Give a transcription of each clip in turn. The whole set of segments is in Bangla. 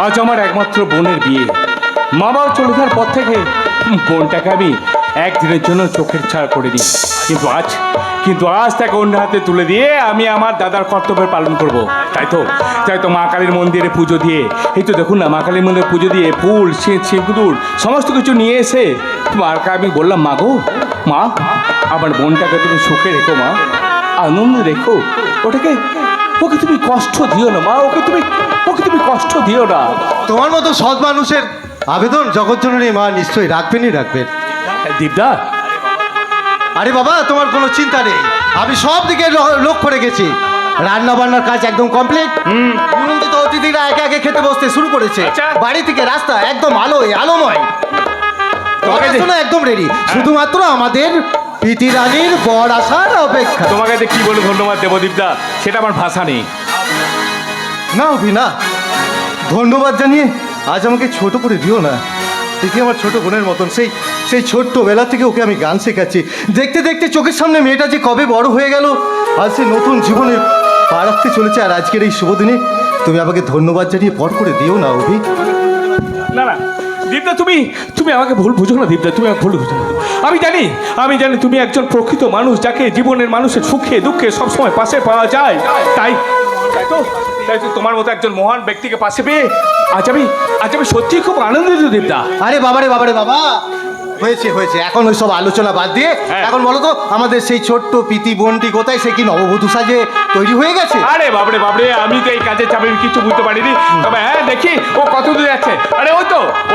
আজ আমার একমাত্র বোনের বিয়ে। মা বাবা চলে যাওয়ার পর থেকে বোনটাকে আমি একদিনের জন্য চোখের ছাড় করে দিই, কিন্তু আজ তাকে অন্য হাতে তুলে দিয়ে আমি আমার দাদার কর্তব্য পালন করব। তাই তো মা কালীর মন্দিরে পুজো দিয়ে, এই তো দেখুন না, মা কালীর মন্দিরে পুজো দিয়ে ফুল সিঁদুর সমস্ত কিছু নিয়ে এসে মাকে আমি বললাম, মা গো মা, আমার বোনটাকে তুমি সুখে রেখো মা, আনন্দ রেখো, ওকে তুমি কষ্ট দিও না মা, ওকে তুমি কষ্ট দিও না। তোমার মতো সৎ মানুষের আবেদন জগৎজননী মা নিশ্চয়ই রাখবেন। দীপদা, আরে বাবা, তোমার কোনো চিন্তা নেই, আমি সব দিকে লক্ষ্য রেখেছি। রান্না বান্নার কাজ একদম কমপ্লিট। নিমন্ত্রিত অতিথিরা একে একে খেতে বসতে শুরু করেছে। বাড়ি থেকে রাস্তা একদম আলোময়, একদম রেডি। শুধুমাত্র আমাদের প্রীতি রানীর বর আসার অপেক্ষা। তোমাকে কি বলে ধন্যবাদ দেব দীপদা, সেটা আমার ভাষা নেই। না অভি না, ধন্যবাদ জানিয়ে আজ আমাকে ছোট করে দিও না। দেখি আমার ছোট বোনের মতন সেই ছোট্টবেলা থেকে ওকে আমি গান শেখাচ্ছি। দেখতে দেখতে চোখের সামনে মেয়েটা যে কবে বড় হয়ে গেল, আজ সে নতুন জীবনে পা রাখতে চলেছে। আর আজকের এই শুভ দিনে তুমি আমাকে ধন্যবাদ জানিয়ে পর করে দিও না অভি। না দীপদা, তুমি আমাকে ভুল বুঝো না দীপদা, তুমি আমাকে ভুল বুঝো না। আমি জানি তুমি একজন প্রকৃত মানুষ, যাকে জীবনের মানুষের সুখে দুঃখে সবসময় পাশে পাওয়া যায়। তাই তো তোমার মতো একজন মহান ব্যক্তিকে পাশে পেয়ে আজ আমি সত্যি খুব আনন্দিত দীপদা। আরে বাবারে বাবা, হয়েছে এখন ওই সব আলোচনা বাদ দিয়ে এখন বলো তো, আমাদের সেই ছোট্ট প্রীতি বোনটি কোথায়? সে কি নববধূ সাজে তৈরি হয়ে গেছে? আরে বাবরে, আমি তো এই কাজের চাপে কিছু বুঝতে পারিনি। তবে হ্যাঁ, দেখি ও কত দূর যাচ্ছে। আরে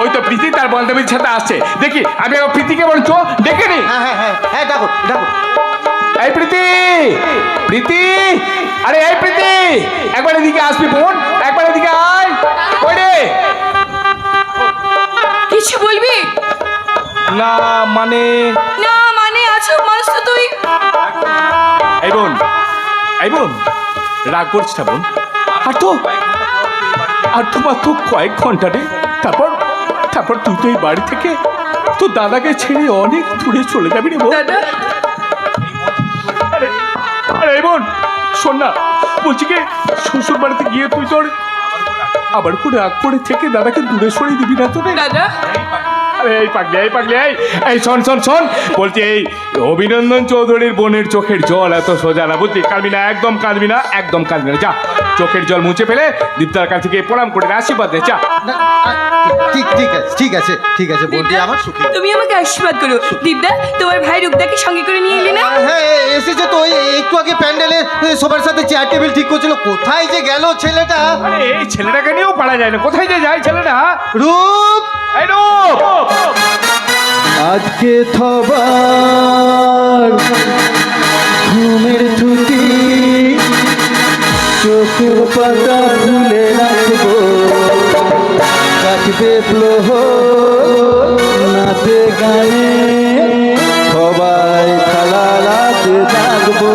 ওই তো প্রীতি তার বান্ধবীর সাথে আসছে। দেখি আমি প্রীতিকে বলছো ডেকে নি। হ্যাঁ ডাকো। এই প্রীতি, আরে এই প্রীতি, একবার এদিকে আসবি বোন, একবার এদিকে আয়। ওই রে, কিছু বলবি? না মানে আছো মানুষ তো তুই। এই বোন রাগ করছিস না বোন? আর তো মাত্র কয়েক ঘন্টা রে, তারপর তুই তো এই বাড়ি থেকে তোর দাদাকে ছেড়ে অনেক দূরে চলে যাবি রে বোন। আরে এই বোন শোন না, বলছি কি, শ্বশুর বাড়িতে গিয়ে তুই তোর আবার করে রাগ করে থেকে দাদাকে দূরে সরিয়ে দিবি না তো রে দাদা? এই পাগলি এই শোন বলছি, এই অভিনন্দন চৌধুরীর বোনের চোখের জল এত সোজা না, বুঝলি? কাঁদবি না, একদম কাঁদবি না। যা, চোখের জল মুছে ফেলে দীপদার কাছে গিয়ে প্রণাম করে আশীর্বাদ দে। যা। ঠিক আছে বোনটি আমার সুখী। তুমি আমাকে আশীর্বাদ করো। দীপদা, তোমার ভাই রূপদাকে সঙ্গে করে নিয়ে এলি না? হ্যাঁ এসেছে তো, একটু আগে প্যান্ডেলে সবার সাথে চেয়ার টেবিল ঠিক করছিল। কোথায় যে গেল ছেলেটা? আরে এই ছেলেটাকে নিয়েও পারা যায় না, কোথায় যে যায় ছেলেটা? রূপ, আজকে থবার ঘুমের ছুটি, চোখের পাতা খুলে রাখবো, কাটবে প্লোহ নাচে গানে, সবাই খালালাতে থাকবো।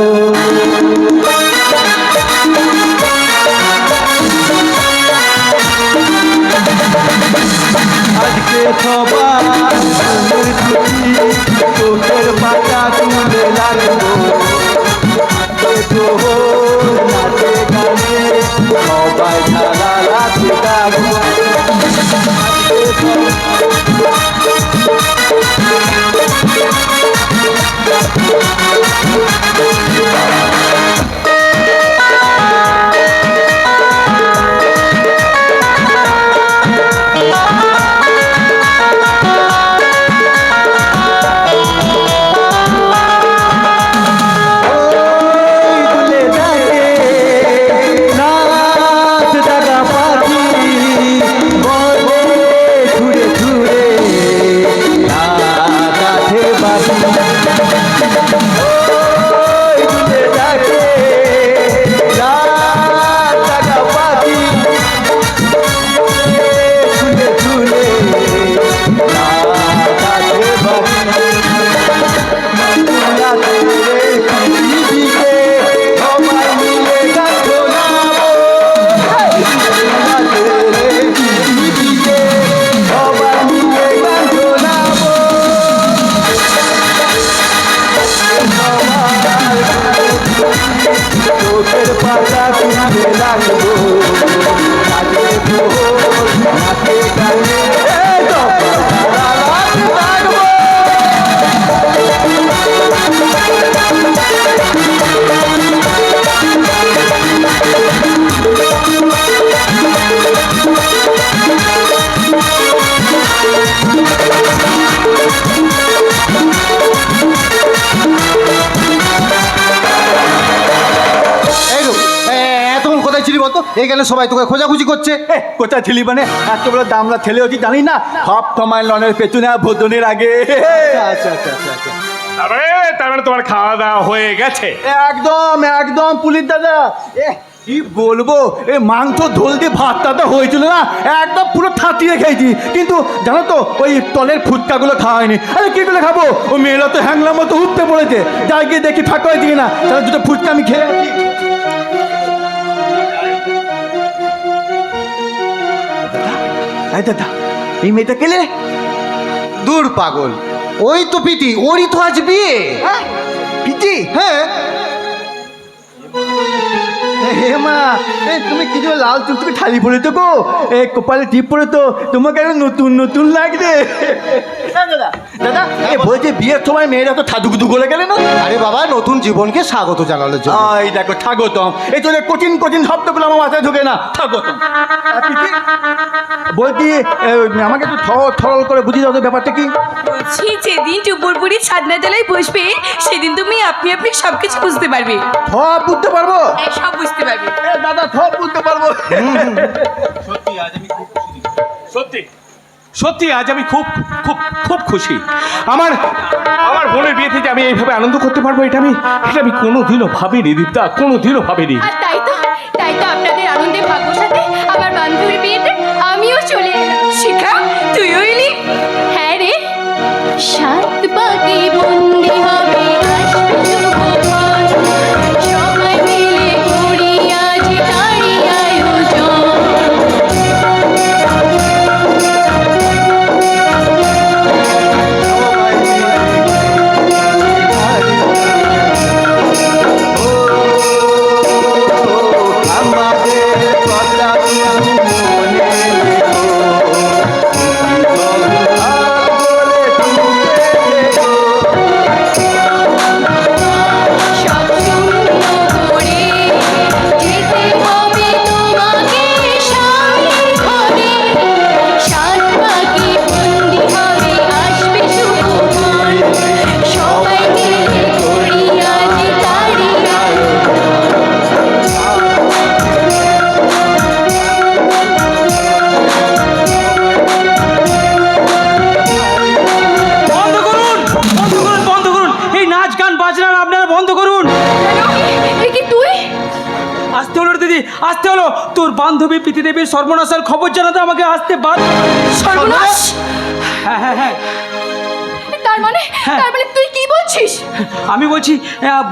আজকে সবার চোখের পাতা তুলে লাগবো, নাচে গানে সবাই খেলা রাখতে থাকবো। এইখানে সবাই তোকে খোঁজাখুঁজি করছে। কোথায় ছিলি মানে এত বড় দামলা ছেলে হচ্ছি জানি না, সব তোমার লনের পেছনে আর ভোজনের আগে। আচ্ছা আচ্ছা আচ্ছা আচ্ছা। তার মানে তোমার খাওয়া দাওয়া হয়ে গেছে? একদম একদম পুলিশ দাদা, কি বলবো, এই মাংস ঝোল দিয়ে ভাতটা হয়েছিল না, একদম পুরো থাতিয়ে খেয়েছি। কিন্তু জানো তো ওই তলের ফুচকাগুলো খাওয়া হয়নি। আরে কি করে খাবো, ও মেয়েরা তো হ্যাংলার মতো উঠতে পড়েছে। যাই গিয়ে দেখি ফাঁকা হয়েছে কিনা, তাহলে দুটো ফুচকা আমি খেয়ে আছি। দাদা, এই মেয়েটা কেলে? দূর পাগল, ওই তো পিটি, ওরই তো আজ বিয়ে। পিটি? হ্যাঁ। হে মা, তুমি কি যে লাল চুপ, তুমি ঠালি পড়ে তো গো, কপালে টিপ পড়ে তো তোমাকে আরো নতুন নতুন লাগবে। দাদা দাদা, বলছে বিয়ের সময় মেয়েরা তো ঠাদুকুদু করে গেলে না? আরে বাবা, নতুন জীবনকে স্বাগত জানানোর জন্য। এই দেখো স্বাগতম, এই তো কঠিন কঠিন শব্দগুলো আমার মাথায় ঢোকে না। স্বাগতম বলছি, আমাকে একটু থরল করে বুঝিয়ে দাও তো ব্যাপারটা কি? বলছি যেদিন টুপুরপুরি ছাদনা তলায় বসবে সেদিন তুমি আপনি আপনি সবকিছু বুঝতে পারবে। সব বুঝতে পারবো? হ্যাঁ, সব বুঝতে পারবে। দাদা সব বুঝতে পারবো। সত্যি সত্যি আজ আমি খুব খুব খুব খুশি। আমার আমার বোনের বিয়েতে যে আমি এইভাবে আনন্দ করতে পারবো, এটা আমি কোনোদিনও ভাবিনি দীপ্তা, কোনোদিনও ভাবিনি। আর তাই তো আপনাদের আনন্দে ভাগ্যর সাথে আমার বান্ধবীর বিয়েতে আমিও চলে এলাম। শিখা, তুইও এলি? হ্যাঁ রে। সাত পাকে বন্দি হবে আসবে শুভক্ষণ, সবাই মিলে করি আজ তারই আয়োজন। সব শূন্য করে যেতে হবে তোমাকে স্বামীর ঘরে, সাত পাকে বন্দি হবে আসবে শুভক্ষণ, সবাই মিলে করি আজ তারই আয়োজন। বন্ধ করুন, বন্ধ করুন, বন্ধ করুন, এই নাচ গান বাজনা আপনারা বন্ধ করুন। এ কি তুই? আসতে হলো রে দিদি, আসতে হলো। তোর বান্ধবী প্রীতি দেবীর সর্বনাশের খবর জানাতে আমাকে আসতে বাধ্য। সর্বনাশ? হ্যাঁ হ্যাঁ হ্যাঁ, তার মানে তুই কি বলছিস? আমি বলছি,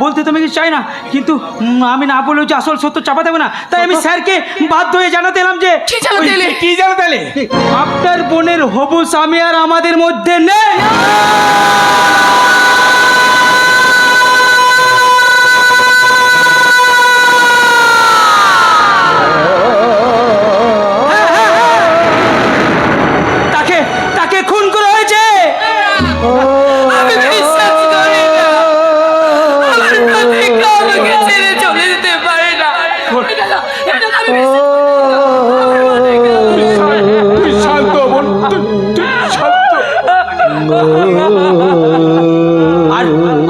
বলতে তো আমি কিছু চাই না, কিন্তু আমি না বললেও যে আসল সত্য চাপা দেবে না, তাই আমি স্যারকে বাধ্য হয়ে জানাতে এলাম যে কি জানাতে এলে? কি জানাতে এলে? আপনার বোনের হবু স্বামী আর আমাদের মধ্যে নেই। তাকে খুন করা হয়েছে। আমি বিশ্বাস করি না, আমার প্রতিজ্ঞা আমাকে ছেড়ে চলে যেতে পারে না। এটা আমি তুই শান্ত বোন, তুই শান্ত।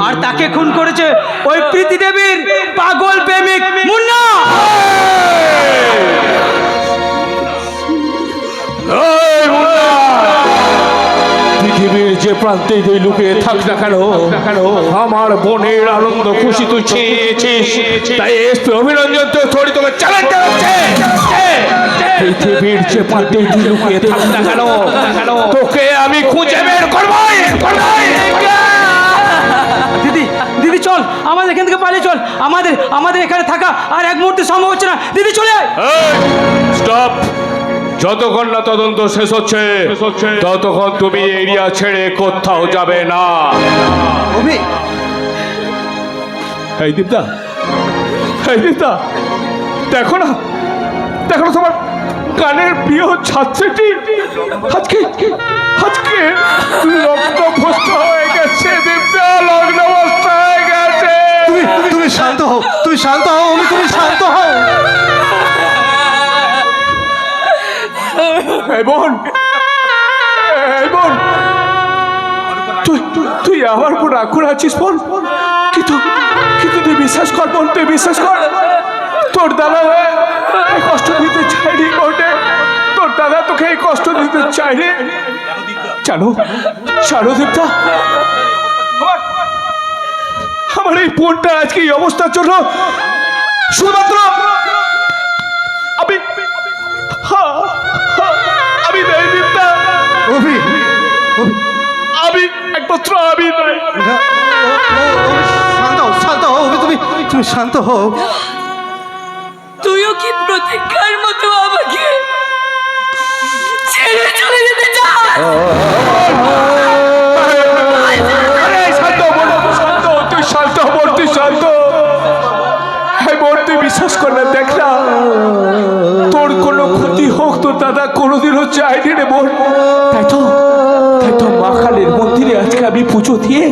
আর তাকে খুন করেছে ওই প্রীতি দেবীর পাগল প্রেমিক মুন্না। এই মুন্না, পৃথিবীর যে প্রান্তে তুই লুকিয়ে থাক না কেন, আমার বোনের আনন্দ খুশি তুই ছিনিয়েছিস, তাই এসপি অভিনন্দন তোর তোকে চ্যালেঞ্জ জানাচ্ছে। পৃথিবীর যে প্রান্তে তুই লুকিয়ে থাক না কেন, তোকে আমি খুঁজে বের করবই। দিদি, দিদি চল, আমাদের এখান থেকে পালিয়ে চল। আমাদের এখানে থাকা আর এক মুহূর্তে সম্ভব হচ্ছে না। দিদি চলে আয়। স্টপ! যতক্ষণ না তদন্ত শেষ হচ্ছে ততক্ষণ তুমি এরিয়া ছেড়ে কোথাও যাবে না। অভি, এই দীপ্তা, দেখো না তোমার গানের প্রিয় ছাত্রীটি আজকে লগ্নভ্রষ্ট হয়ে গেছে। দীপ্তা, লগ্নভ্রষ্ট হয়ে গেছে। তুমি শান্ত হও, তুমি শান্ত হও অভি, তুমি শান্ত হও। এই বোন, তুই আমার উপর রাগ করে আছিস বোন, কিন্তু তুই বিশ্বাস কর বোন, তুই বিশ্বাস কর, তোর দাদা এই কষ্ট দিতে চাইনি ওটে, তোর দাদা তোকে এই কষ্ট দিতে চাইনি। জানো জানো দীপ্তা, আমার এই বোনটা আজকে এই অবস্থার জন্য শুধুমাত্র আমি আমি নই দীপ্তা, অভি, অভি, আমি একমাত্র আমি নই। না, অভি, শান্ত হও, শান্ত হও, অভি, তুমি শান্ত হও। তুইও কি প্রতীক্ষার মতো আমাকে ছেড়ে চলে যেতে চাস? আরে শান্ত বোন, শান্ত, তুই শান্ত বোন, তুই শান্ত। হ্যাঁ বোন, তুই বিশ্বাস কর না, দেখ না, তোর কোনো ক্ষতি হোক তোর দাদা কোনোদিনও চাইনি রে বোন। তাই তো মা কালীর মন্দিরে আজকে আমি পুজো দিয়ে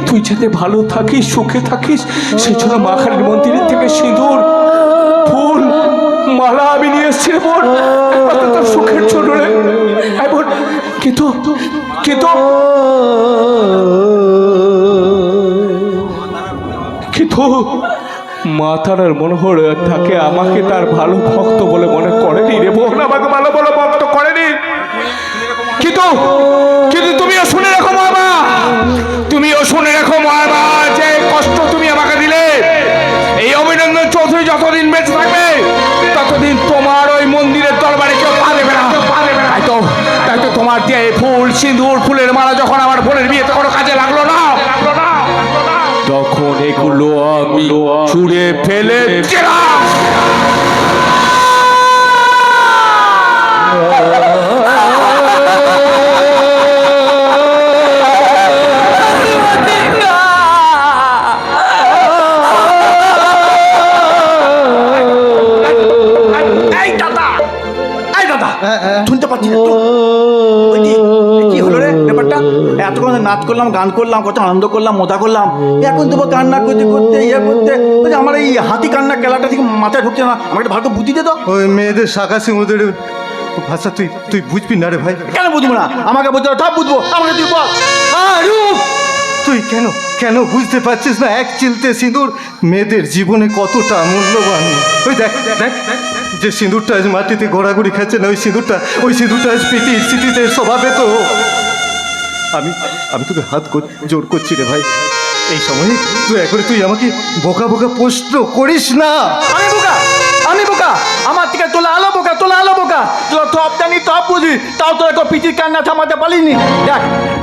তুই যাতে ভালো থাকিস, সুখে থাকিস, সেই জন্য মা কালীর মন্দিরের থেকে সিঁদুর, ফুল, মালা আমি নিয়ে এসেছি রে বোন, একমাত্র তোর সুখের জন্য রে। হ্যাঁ বোন, কিন্তু কিন্তু কিন্তু মা তারার মনোহর তাকে আমাকে তার ভালো ভক্ত বলে মনে করেনি রে বোন, আমাকে ভালো বলে ভক্ত করেনি। কিন্তু কিন্তু তুমিও শুনে রাখো মা, তুমিও শুনে রাখো মা, যে কষ্ট তুমি আমাকে দিলে, এই অভিনন্দন চৌধুরী যতদিন বেঁচে থাকবে ততদিন তোমার ওই মন্দিরের দরবারে কেউ পা দেবে না। তাই তো তোমার দিয়ে ফুল, সিঁদুর, ফুলের মালা যখন আমার বোনের বিয়েতে কোনো কাজে লাগলো না, তখন এগুলো আমি ছুঁড়ে ফেলে দিলাম। শুনতে পাচ্ছি না তো? ওই কি হলো রে ব্যাপারটা? এতক্ষণ নাচ করলাম, গান করলাম, কত আনন্দ করলাম, মজা করলাম, এখন তো কান্না করতে করতে ইয়ে করতে বলছি, আমার এই হাতি কান্না খেলাটা ঠিক মাথায় ঢুকছে না, আমাকে ভালো বুদ্ধি দে তো। ওই মেয়েদের শাখা সিঁদুরের ভাষা তুই বুঝবি না রে ভাই। কেন বুঝবো না? আমাকে বুঝতে হবে, সব বুঝবো, আমাকে তুই বল। তুই কেন বুঝতে পারছিস না এক চিলতে সিঁদুর মেয়েদের জীবনে কতটা মূল্যবান? ওই দেখ দেখ যে সিঁদুরটা আজ মাটিতে ঘোরাঘুরি খাচ্ছে না, ওই সিঁদুরটা আজ পিটির স্মৃতিতে স্বভাবে তো। আমি তোকে জোর করছি রে ভাই, এই সময়ে তুই আমাকে বোকা প্রশ্ন করিস না। আমি বোকা? আমার থেকে তোলা আলো বোকা, তোরা টপ জানি, টপ বুঝি, তাও তোরা তো পিতির কান্না থামাতে পারিনি।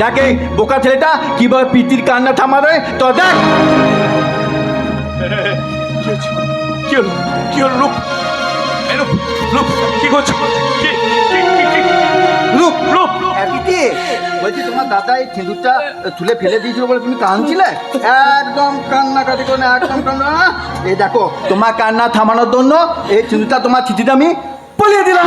দেখ এই বোকা ছেলেটা কিভাবে পিতির কান্না থামাবে, তো দেখ। কি হলো রূপ? রূপ কি করছো? রূপ বলছি তোমার দাদা এই সিঁদুরটা তুলে ফেলে দিয়েছিল বলে তুমি কাঁদছিলে? একদম কান্নাকাটি করে না, একদম কান্না। এই দেখো, তোমার কান্না থামানোর জন্য এই সিঁদুরটা তোমার চিঠিতে আমি পলিয়ে দিলাম।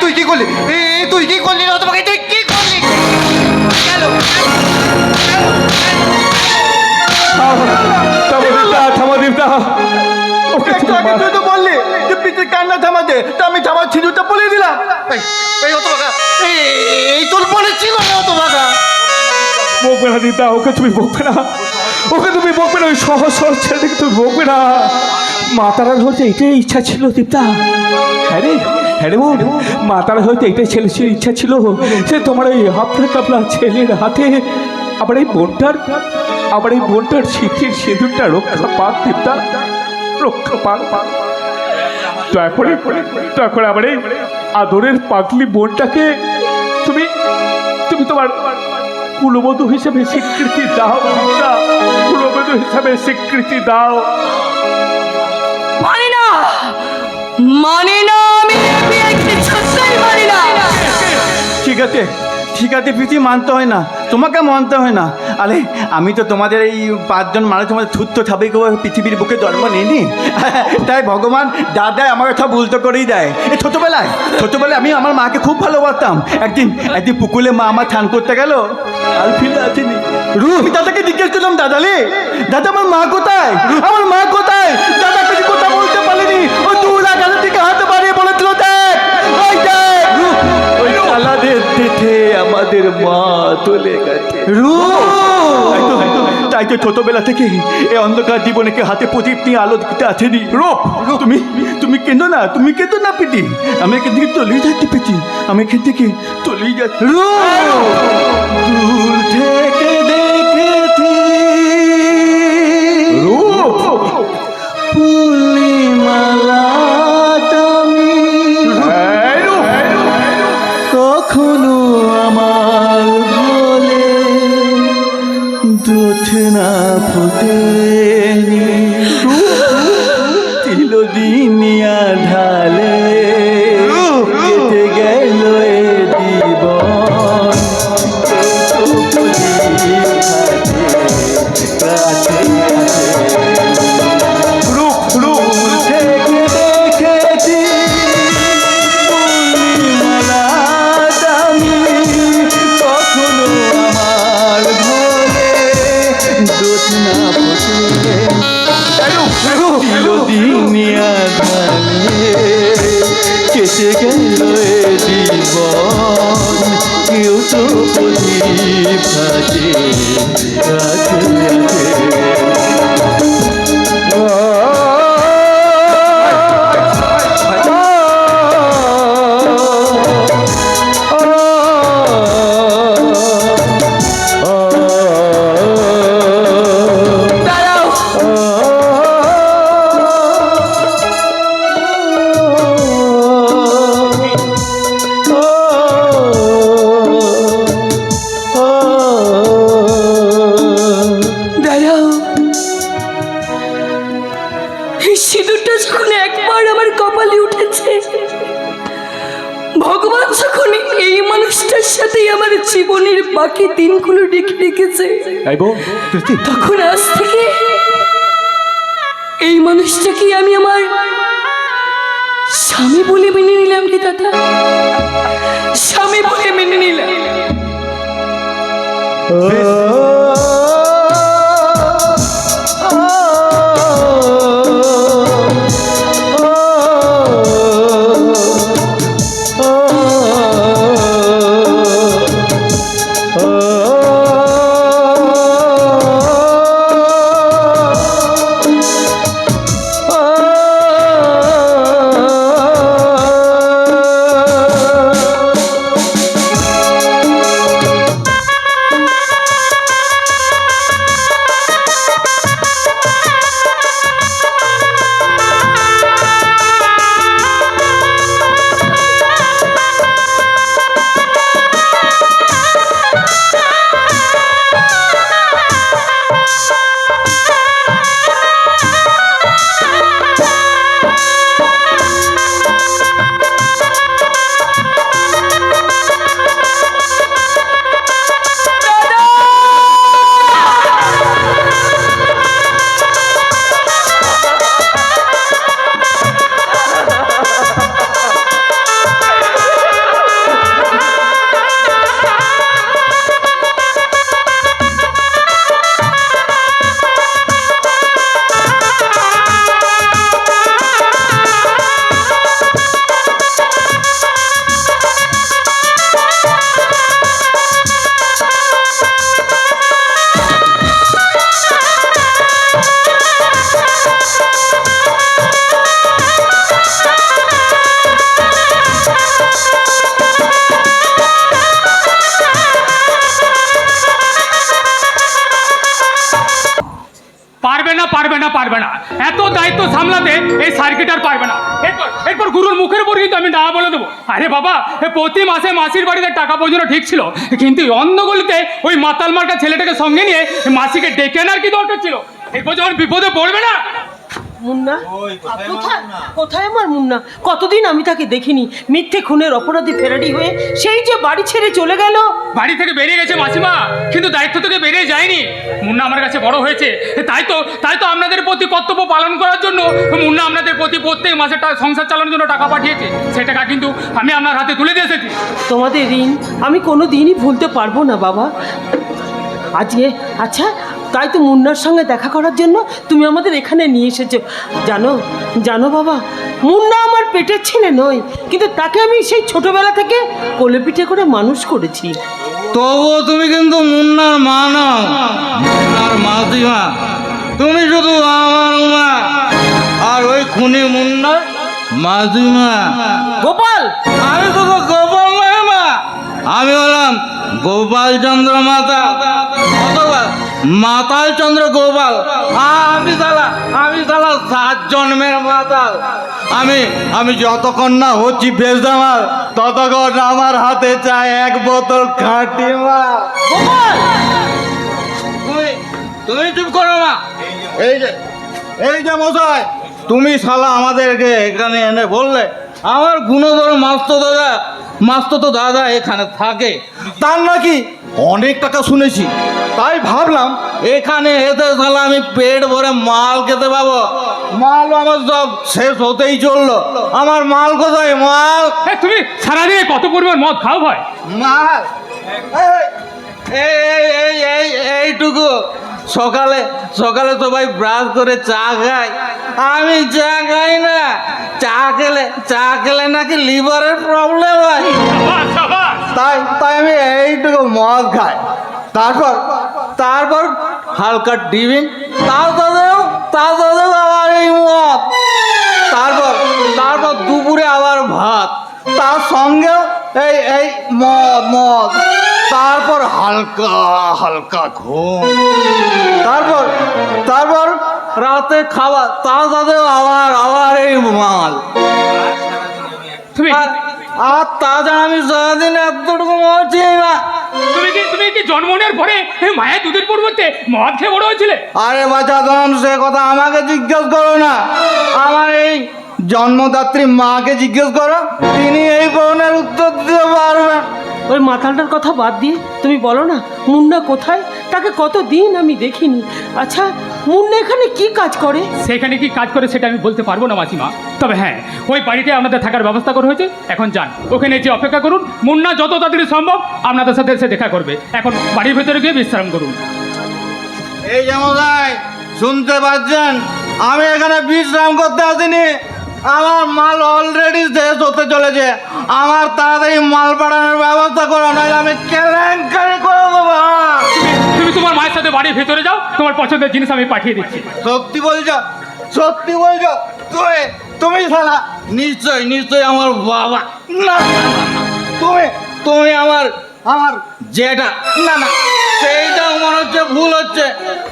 তুই কি করলি? না তোমাকে তুই কি করলি? তুই তো বললি যে পিঠের কান্না থামাতে, তো আমি থামার সিঁদুরটা পলিয়ে দিলাম। এই তোর বলেছিল না অত বাধা। বকবে না দিদা, ওকে তুমি বকবে না, ওই সহজ ছেলেটাকে তুমি বকবে না। মাতারার হতে এটাই ইচ্ছা ছিল দীপ্তা। হ্যাঁ রে বোন, মাতারার হতে এটাই ইচ্ছা ছিল, সে তোমার ওই হাফলা কাপলা ছেলের হাতে আবার এই বোনটার স্মৃতির সিঁদুরটা রক্ষা পাক দীপ্তা, রক্ষা পাক। দয়া করে আবার এই আদরের পাগলি বোনটাকে তুমি তোমার কুলবধূ হিসেবে স্বীকৃতি দাও দীপ্তা, কুলবধূ হিসেবে স্বীকৃতি দাও। মানি না, আমি কিছুতেই মানি না। ঠিক আছে প্রীতি, মানতে হয় না, তোমাকে মানতে হয় না। আরে আমি তো তোমাদের এই 5 জন মানুষ তোমাদের থুত্ত ছাবে পৃথিবীর বুকে জন্ম নিইনি, তাই ভগবান দাদাই আমাকে সব উল্টো করেই দেয়। এই ছোটোবেলায় আমি আমার মাকে খুব ভালোবাসতাম। একদিন পুকুরে মা আমার স্নান করতে গেল, আর ফিরে আসেনি। আমি দাদাকে জিজ্ঞেস করলাম, দাদা আমার মা কোথায়? দাদা কিছু কথা বলতে পারেনি, ও 2 লাখ দিকে হাতে বাড়িয়ে বলেছিল, দেখ ওই চালা উঠে আমাদের মা চলে গেছে। তাই তো ছোটবেলা থেকে এই অন্ধকার জীবনকে হাতে প্রদীপ নিয়ে আলো দিতে আসেনি। রূপ, তুমি কেঁদো না, তুমি কেঁদো না পিটি। আমি এখান থেকে চলেই যাচ্ছি পিটি, আমি এখান থেকে চলেই যাচ্ছি। দূর থেকে দেখেছি রূপ পূর্ণিমালাটা আমি, কখনো আমার ভোলে দোছনা ফোটেনি, তিলদিনিয়া ঢালে কেটে গেল এ জীবন, কাছে থেকে দেখেছি পূর্ণিমালাটা আমি, কখনো আমার ঘরে দোছনা ফোটে দিনিয়া ধানে কেটে গেল এ জীবন, কেউ তো প্রদীপ হাতে কাছে এই সিঁদুরটা যখন একবার আমার কপালে উঠেছে, ভগবান যখন এই মানুষটার সাথেই আমার জীবনের বাকি দিনগুলো রেখে রেখেছে, তখন আজ থেকে এই মানুষটাকে আমি আমার স্বামী বলে মেনে নিলাম রে দাদা, স্বামী বলে মেনে নিলাম। পারবে না এত দায়িত্ব সামলাতে এই সার্কিট আর পারবে না। এরপর গুরুর মুখের উপর কিন্তু আমি না বলে দেবো। আরে বাবা, প্রতি মাসে মাসির বাড়িতে টাকা পৌঁছানো ঠিক ছিল, কিন্তু অন্ধগলিতে ওই মাতাল মার্কা ছেলেটাকে সঙ্গে নিয়ে মাসিকে ডেকে আনার কি দরকার ছিল? এরপর যখন বিপদে পড়বে না। মুন্না কোথায় আমার মুন্না? কতদিন আমি তাকে দেখিনি। মিথ্যে খুনের অপরাধী ফেরারি হয়ে সেই যে বাড়ি ছেড়ে চলে গেল। বাড়ি থেকে বেরিয়ে গেছে মাসিমা, কিন্তু দায়িত্ব থেকে বেরিয়ে যায়নি। মুন্না আমার কাছে বড় হয়েছে, তাই তো আপনাদের প্রতি কর্তব্য পালন করার জন্য মুন্না আপনাদের প্রতি প্রত্যেক মাসে সংসার চালানোর জন্য টাকা পাঠিয়েছে। সেই টাকা কিন্তু আমি আপনার হাতে তুলে দিয়ে এসেছি। তোমাদের ঋণ আমি কোনো দিনই ভুলতে পারবো না বাবা। আজকে আচ্ছা তাই তো মুন্নার সঙ্গে দেখা করার জন্য তুমি আমাদের এখানে নিয়ে এসেছো। জানো জানো বাবা, মুন্না আমার পেটের ছেলে নয়, কিন্তু তাকে আমি সেই ছোটবেলা থেকে কোলে পিঠে করে মানুষ করেছি। তবুও তুমি কিন্তু মুন্নার মা নাও, মুন্নার মাসিমা। তুমি শুধু আমার মা, আর ওই খুনি মুন্নার মাসিমা। গোপাল, আমি শুধু গোপাল নয় মা, আমি হলাম গোপাল চন্দ্র মাতাল অথবা মাতাল চন্দ্র গোপাল। আমি সালা 7 জন্মের মাতাল। আমি যতক্ষণ না হচ্ছি বেজামাল, ততক্ষণ আমার হাতে চায় 1 বোতল খাঁটি মা। গোপাল, তুমি চুপ করো না। এই যে মশাই, তুমি শালা আমাদেরকে এখানে এনে বললে আমার গুণধর মাস্তো দাদা এখানে থাকে, তার নাকি অনেক টাকা শুনেছি। তাই ভাবলাম এখানে এসে শালা আমি পেট ভরে মাল খেতে পাবো। মাল আমার সব শেষ হতেই চললো। আমার মাল কোথায়? মাল তুমি সারাদিনে কত পরিমাণ মদ খাও ভাই? মাল এইটুকু সকালে সবাই ব্রাশ করে চা খায়, আমি চা খাই না। চা খেলে নাকি লিভারের প্রবলেম হয়। তাই আমি এইটুকু মদ খাই। তারপর হালকা টিফিন, তার সাথেও আবার এই মদ। তারপর দুপুরে আবার ভাত, তার সঙ্গেও এই মদ। তারপর হালকা ঘুম, তারপর রাতে খাবার, তার সাথেও আবার এই মাল। আর তাছাড়া আমি সারাদিন এতটুকু মরছি না। তুমি কি জন্ম নেওয়ার পরে মায়ের দুধের পরিবর্তে মদ খেয়ে বড় হয়েছিলে? আরে বাচ্চা ধন, সে কথা আমাকে জিজ্ঞেস করো না, আমার এই জন্মদাত্রী মাকে জিজ্ঞেস করো, তিনি এই প্রশ্নের উত্তর দিতে পারবেন। ওই মাতালটার কথা বাদ দিয়ে তুমি বলো না, মুন্না কোথায়? তাকে কতদিন আমি দেখিনি। আচ্ছা, মুন্না এখানে কি কাজ করে? সেখানে কি কাজ করে সেটা আমি বলতে পারবো না মাসিমা, তবে হ্যাঁ, ওই বাড়িতে আপনাদের থাকার ব্যবস্থা করা হয়েছে। এখন যান, ওখানে যে অপেক্ষা করুন। মুন্না যত তাড়াতাড়ি সম্ভব আপনাদের সাথে এসে দেখা করবে। এখন বাড়ির ভেতরে গিয়ে বিশ্রাম করুন। এই যেমন শুনতে পাচ্ছেন, আমি এখানে বিশ্রাম করতে আসিনি। আমার মাল অলরেডি শেষ হতে চলেছে। আমার তাড়াতাড়ি মাল পাঠানোর ব্যবস্থা করো, নইলে আমি কেলেঙ্কারি করে দেবো। তুমি তোমার মায়ের সাথে বাড়ির ভেতরে যাও, তোমার পছন্দের জিনিস আমি পাঠিয়ে দিচ্ছি। সত্যি বলছো? তুমি শালা নিশ্চয় আমার বাবা। না, তুমি আমার যেটা না, সেইটা মনে হচ্ছে ভুল হচ্ছে।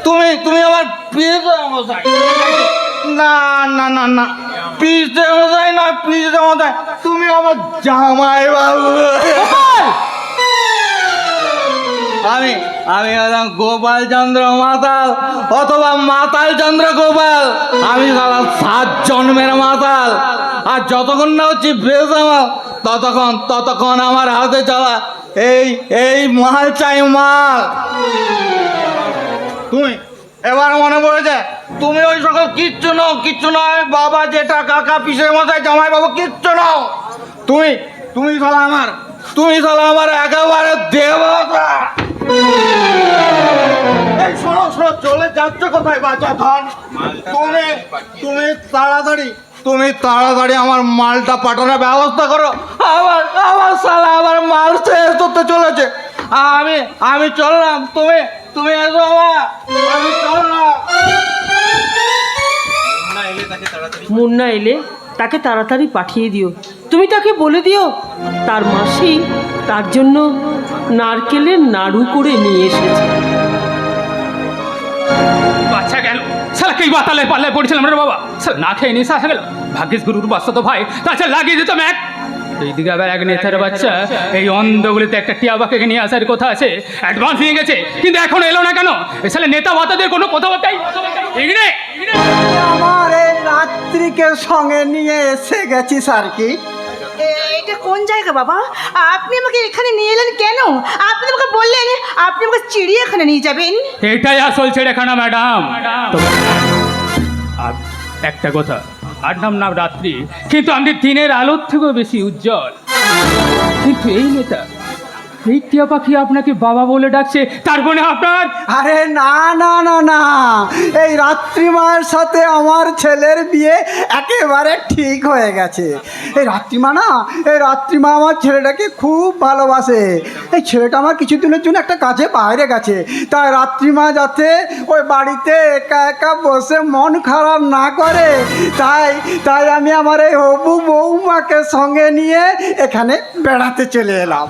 তুমি আমার পিসে মশাই। না, পিসে মশাই না, তুমি আমার জামাই বাবু। আমি হলাম গোপাল চন্দ্র মাতাল অথবা মাতাল চন্দ্র গোপাল। আমি সারা 7 জন্মের মাতাল। আর যতক্ষণ না হচ্ছে বেজামাল, ততক্ষণ আমার হাতে চলা এই মাল চাই মাল। তুমি এবার মনে পড়েছে, তুমি ওই সকল কিচ্ছু নও। আমি বাবা, জেঠা, কাকা, পিসে মশাই, জামাই বাবু কিচ্ছু নও। তুমি শালা আমার একেবারে দেবতা। এই শোনো, চলে যাচ্ছ কোথায় বাচ্চা ধন? তুমি তাড়াতাড়ি আমার মালটা পাঠানোর ব্যবস্থা করো। আবার মাল শেষ করতে চলেছে। আমি চললাম, তুমি এসো আমার। আমি চললাম। মুন্না এলে তাকে তাড়াতাড়ি পাঠিয়ে দিও। তুমি তাকে বলে দিও তার মাসি তার জন্য নারকেলের নাড়ু করে নিয়ে এসেছে। বাচ্চা গেল, সালা কি বাতালে পাল্লায় পড়েছিলাম রে বাবা। সালা না খেয়ে নিয়ে আসা গেল। ভাগ্যিস গুরুর বাচ্চা তো ভাই, তাছাড়া লাগিয়ে দিতাম এক। এইদিকে আবার এক নেতার বাচ্চা এই অন্ধগুলিতে একটা টিয়াবাকে নিয়ে আসার কথা আছে, অ্যাডভান্স নিয়ে গেছে, কিন্তু এখনো এলো না কেন? এসালে নেতা বাতাদের কোনো কথাবার্তাই এগিয়ে। আমার এই রাত্রিকে সঙ্গে নিয়ে এসে গেছি স্যার। কি এটা কোন জায়গা বাবা? আপনি আমাকে এখানে নিয়ে এলেন কেন? আপনি আমাকে বললেন আপনি আমাকে চিড়িয়াখানা নিয়ে যাবেন। এটাই আসল চিড়িয়াখানা ম্যাডাম। আর একটা কথা, আর নাম রাত্রি, কিন্তু আমি দিনের আলোর থেকেও বেশি উজ্জ্বল। কিন্তু এই নেতা এই টিয়া পাখি আপনাকে বাবা বলে ডাকছে, তার মানে আপনার আরে না না না না, এই রাত্রিমার সাথে আমার ছেলের বিয়ে একেবারে ঠিক হয়ে গেছে। এই রাত্রিমা না, এই রাত্রিমা আমার ছেলেটাকে খুব ভালোবাসে। এই ছেলেটা আমার কিছুদিনের জন্য একটা কাজে বাইরে গেছে, তাই রাত্রিমা যাতে ওই বাড়িতে একা একা বসে মন খারাপ না করে, তাই তাই আমি আমার এই হবু বৌমাকে সঙ্গে নিয়ে এখানে বেড়াতে চলে এলাম।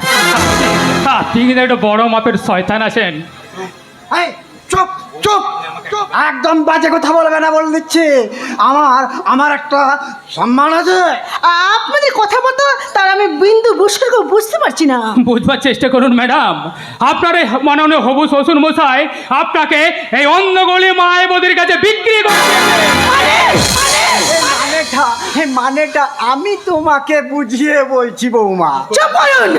আপনি কিন্তু একটা বড় মাপের শয়তান আছেন। এই, চুপ চুপ চুপ, একদম বাজে কথা বলবে না বলে দিচ্ছি। আমার একটা সম্মান আছে। আপনাদের কথা মতো তার আমি বিন্দু ভূস্বর্গ বুঝতে পারছি না। বুঝবার চেষ্টা করুন ম্যাডাম, আপনার এই মাননীয় হবু শ্বশুর মশাই আপনাকে এই অন্ধগলি মায়াবতীর কাছে বিক্রি করছে। এই মানেটা আমি তোমাকে বুঝিয়ে বলছি বৌমা। চুপ করুন।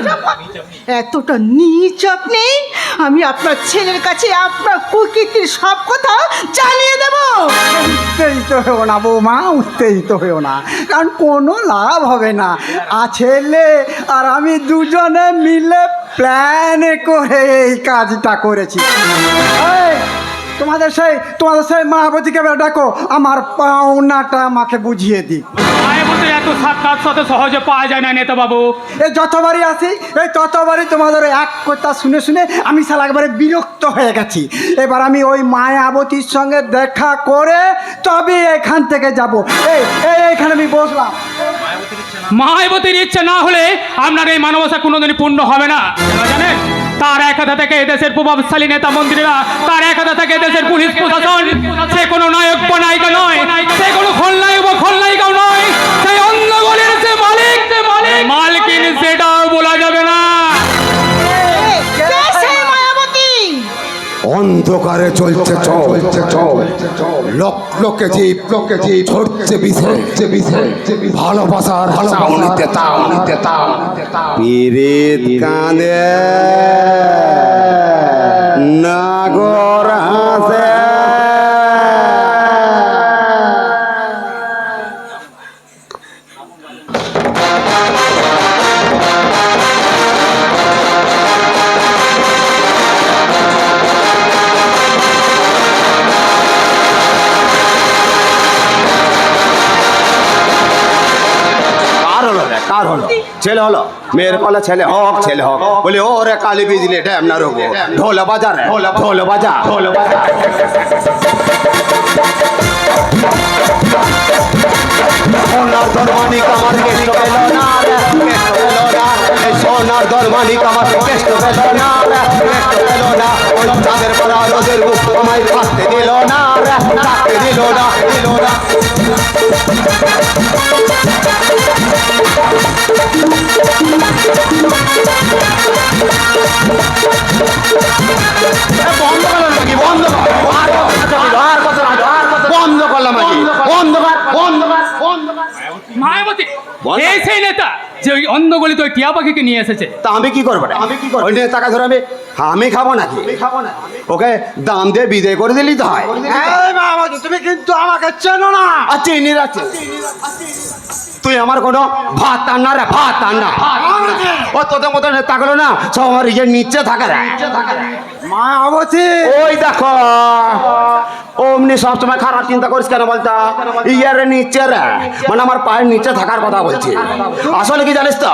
এতটা নীচ আপনি, আমি আপনার ছেলের কাছে আপনার কুকীর্তির সব কথা জানিয়ে দেব। উত্তেজিত হয়েও না বৌমা, উত্তেজিত হয়েও না, কারণ কোনো লাভ হবে না। ছেলে আর আমি দুজনে মিলে প্ল্যান করে এই কাজটা করেছি। এই, তোমাদের সেই মায়াবতীকে ডাকো, আমার পাওনাটা আমাকে বুঝিয়ে দিই। মায়াবতী এত সাক্ষাৎ শত সহজে পাওয়া যায় না নেতা বাবু। এই যতবারই আসি এই ততবারই তোমাদের ওই এক কথা শুনে শুনে আমি শালা একবারে বিরক্ত হয়ে গেছি। এবার আমি ওই মায়াবতীর সঙ্গে দেখা করে তবে এখান থেকে যাব। এইখানে আমি বসলাম। মায়াবতীর ইচ্ছে না হলে আপনার এই মানবতা কোনোদিনই পূর্ণ হবে না, জানেন? তার এক হাতে থেকে দেশের প্রভাবশালী নেতা মন্ত্রীরা, তার এক হাতে থেকে দেশের পুলিশ প্রশাসন। সে কোনো নায়ক বা নায়িকা নয়, সে কোনো খলনায়ক বা খলনায়িকাও নয়, সেই অন্ধগলির যে মালিক, মালকিন সেটাও বলা যাবে না। কে সেই মায়াবতী? অন্ধকারে চলছে লোকে জীব ছড়ছে বিষে ভালোবাসার নিতে তাও পীড়িত কাঁদে নাগর হাসে। কার হলো ছেলে হলো, মেয়ের কলে ছেলে হোক বলে ওরে কালী বিজলি ড্যামনা রোগ ঢোল বাজা রে ঢোল বাজা। সোনার ধর্মানিক আমার কেষ্ট পেল না রে, সোনার ধর্মানিক আমার কেষ্ট পেল না রে, ওই চাঁদের পরা রোদের মুখ আমায় থাকতে দিল না রে, থাকতে দিল না। মায়াবতী এই সেই নেতা যে ওই অন্ধগলিতে ওই টিয়া পাখিকে নিয়ে এসেছে। তা আমি কি করবো? ওই নিয়ে টাকা ধরে আমি খাবো নাকি? ওকে দাম দিয়ে বিদায় করে দিলেই তো হয়। তুমি কিন্তু আমাকে চেনো না। আচ্ছা তুই আমার কোনো ভাত টান না রে, ভাত টান না। ও তোদের মতো নেতাগুলো না সব আমার ইয়ের নিচে থাকে রে। মায়াবতী ওই দেখো অমনি সবসময় খারাপ চিন্তা করিস কেন বলতা? ইয়ার নিচে রে, মানে আমার পায়ের নিচে থাকার কথা বলছি। আসলে কি জানিস তো,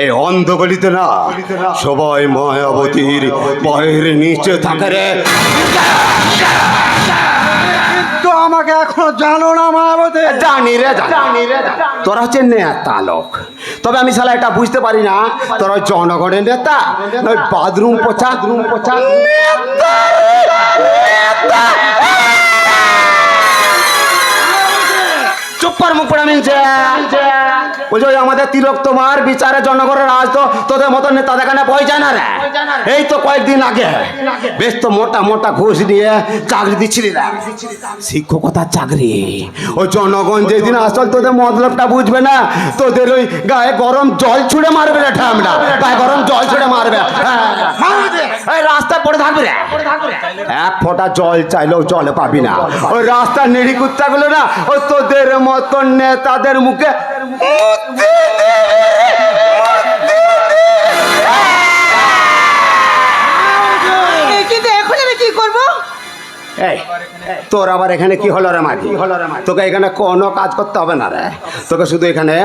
এই অন্ধগলিতে না সবাই মায়াবতীর পায়ের নিচে থাকে রে। তো আমাকে এখনো জানো না মায়াবতী? জানি রে তোরা হচ্ছে নেতা লোক, তবে আমি শালা এটা বুঝতে পারি না তোরা জনগণের নেতা নয় বাথরুম পোছা নেতা। চুপ কর মুখ পড়া মিলছে। বলছো আমাদের তিলক তোমার বিচারে জনগণের আজ তো তোদের মতো নেতা দেখানে বই যায় না রে। এই তো কয়েকদিন আগে বেশ তো মোটা ঘুষ দিয়ে চাকরি দিচ্ছিলি রে, শিক্ষকতার চাকরি। ওই জনগণ যেদিন আসল তোদের মতলবটা বুঝবে না, তোদের ওই গায়ে গরম জল ছুড়ে মারবে রে। ঠামটা গায়ে গরম জল ছুড়ে মারবে, এই রাস্তায় পড়ে থাকবে রে। এক ফোঁটা জল চাইলেও জল পাবি না। ওই রাস্তার নিড়ি কুত্তাগুলো না ওই তোদের মতন নেতাদের মুখে করব? এই তোর আবার এখানে কি হলো রে মাঝি? তোকে এখানে কোনো কাজ করতে হবে না রে, তোকে শুধু এখানে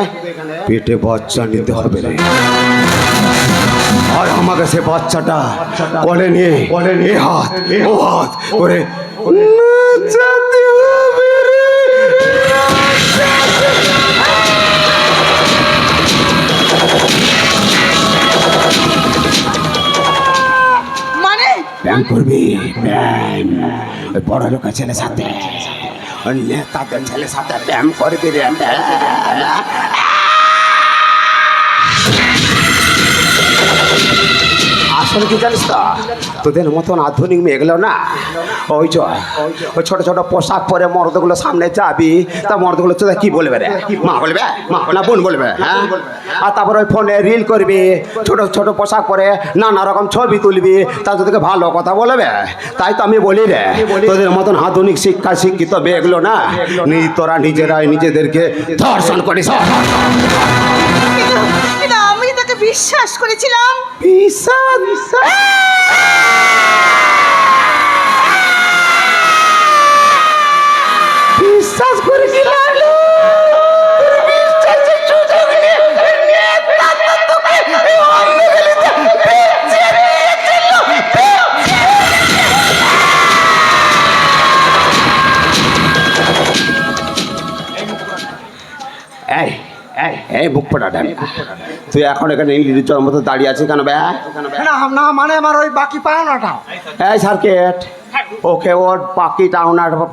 পেটে বাচ্চা নিতে হবে রে। আর আমাকে সে বাচ্চাটা কোলে নিয়ে এ হাত ও হাত করে নাচাতে হবে রে। মানে ব্যায়াম করবি, ব্যায়াম ওই বড় লোকের ছেলের সাথে, ওই নেতাদের ছেলের সাথে ব্যায়াম করবি রে। আসলে কি জানিস তো, তোদের মতন আধুনিক মেয়েগুলো না ওই ওই ছোট ছোট পোশাক পরে মর্দগুলো সামনে যাবি, তা মর্দগুলো তোদের কি বলবে রে? মা বলবে না বোন বলবে? হ্যাঁ, আর তারপর ওই ফোনে রিল করবি, ছোট ছোট পোশাক পরে নানা রকম ছবি তুলবি, তা তোদেরকে ভালো কথা বলবে। তাই তো আমি বলি রে, তোদের মতন আধুনিক শিক্ষিত মেয়েগুলো না তোরা নিজেরাই নিজেদেরকে ধর্ষণ করিস। কিন্তু আমি তাকে বিশ্বাস করেছিলাম। বিশ্বাস করে কি লাগলো? এই বুক পড়া ডান, তুই এখন এখানে ইংলিশের মতো দাঁড়িয়ে আছিস কেন বে? না মানে আমার ওই বাকি পাওনাটা। এই সার্কিট, ওকে ওর বাকি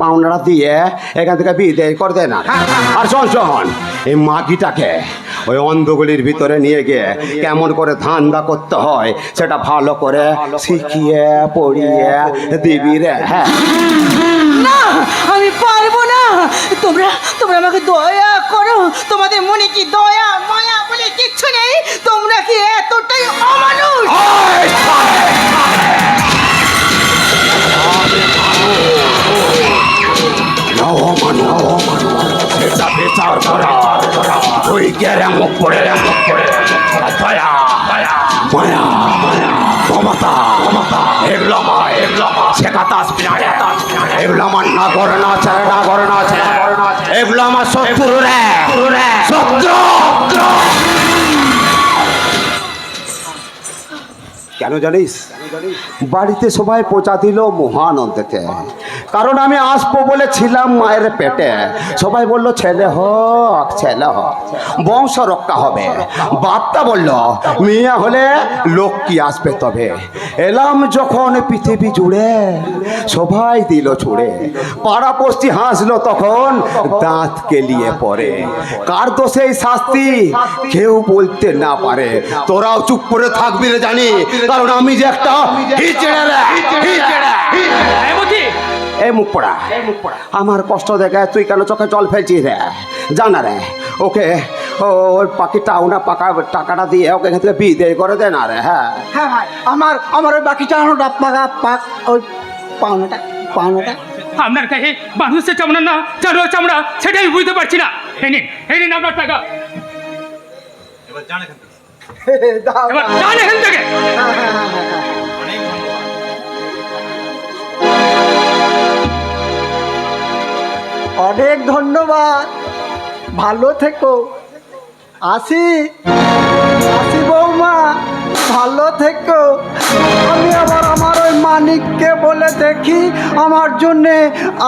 পাওনাটা দিয়ে এখান থেকে বিদায় করে দে না। আর শোন এই মাগিটাকে ওই অন্ধগুলির ভিতরে নিয়ে গিয়ে কেমন করে ধান্দা করতে হয় সেটা ভালো করে শিখিয়ে পড়িয়ে দিবি রে। হ্যাঁ, না আমি পারবো না। তোমরা আমাকে দয়া করো। তোমাদের মনে কি দয়া মায়া বলে কিচ্ছু নেই? তোমরা কি এতটাই অমানুষ? সেটা বিচার করা তুই গেলে মুখ পড়ে দয়া মায়া ক্ষমতা এগুলো আমার শেখাতে আসবি না রে। এগুলো আমার না করে না ছেড়ে এগুলো আমার শত্রু রে, শত্রু। কেন জানিস? বাড়িতে সবাই পৌঁছা দিল মহানন্দেতে, কারণ আমি আসবো বলেছিলাম মায়ের পেটে। সবাই বলল ছেলে হোক বংশ রক্ষা হবে। বাপটা বলল মেয়ে হলে লোক কি আসবে। তবে এলাম যখন পৃথিবী জুড়ে, সবাই দিল ছুড়ে। পাড়াপড়শি হাসলো তখন দাঁত কেলিয়ে পড়ে। কার দোষেই শাস্তি কেউ বলতে না পারে। তোরাও চুপ করে থাকবি রে জানি, কারণ আমি যে একটা এই মুখ পড়া আমার কষ্ট দেখে তুই কেন চোখে জল ফেলছিস রে? জানা রে, ওকে ওই পাখি টাকাটা দিয়ে ওকে এখান থেকে বিদায় করে দে না রে। হ্যাঁ হ্যাঁ ভাই, আমার ওই বাকি চাওয়ানোটা ওই পাওনাটা আপনার কাছে মানুষের চামড়া না চামড়া চামড়া সেটাই বুঝতে পারছি না। এই নিন আপনার টাকা, এবার যান এখান থেকে। অনেক ধন্যবাদ, ভালো থেকো। আসি বৌমা, ভালো থেকো। আমি আবার আমার ওই মানিককে বলে দেখি আমার জন্যে